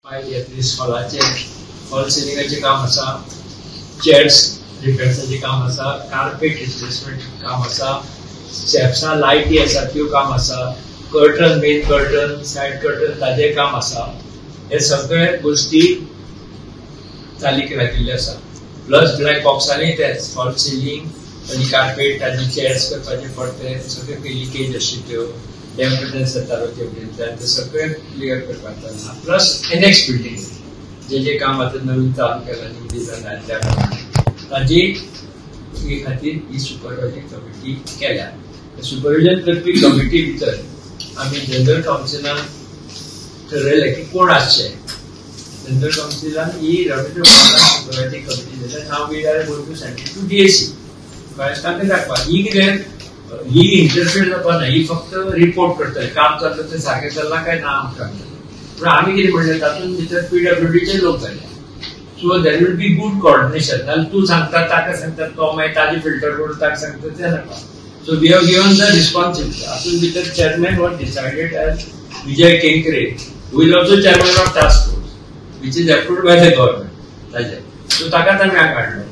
हॉलाचे hall सिलिंगाचे काम आसा, chairs रिपेअर्साचे काम आसा, कार्पेट रिप्लेसमेंट काम आसा, स्टेप्सां लायटी आसा त्यो काम आसा, curtain main curtain side curtain ताजे काम आसा. हे सगळे गोष्टी चालीक लागिल्ले आसा. प्लस ब्लॅक बॉक्सांनी तेच हॉल सिलिंग ताजी कार्पेट ताजी चेअर्स करपाचे पडटे सगळे लिकेज आशिल्ल्यो डेमटेन्स जातालो ते सगळे क्लियर करपाक जाता. प्लस एनेक्स बिल्डिंग जे काम आता नवीन चालू केला डिझायनांतल्या ताजी खातीर ही सुपरवायझिंग कमिटी केल्या. सुपरविजन करपी कमिटी भितर आमी जनरल काउन्सिलान ठरयलें की कोण आसचे. जनरल काउन्सिलान ही रवींद्र भवनान सुपरवायझिंग कमिटी जाल्यार नाव we are going to send it to DAC तांकां दाखवा ही कितें ही इंटरफियर जावपा ना. ही फक्त रिपोर्ट करतले काम जाता ते सारकें चल्लां काय ना आमकां. पूण आमी कितें म्हणलें तातूंत भितर PWDचे लोक जाले. So there will be good coordination. नाल्यार तूं सांगता ताका सांगता तो मागीर ताजी फिल्टर करून ताका सांगता तें नाका. So we have given the responsibility. Atul Bitar chairman was decided as Vijay Kenkre, who is also chairman of task force, which is approved by the government. So taka tami kaadlo.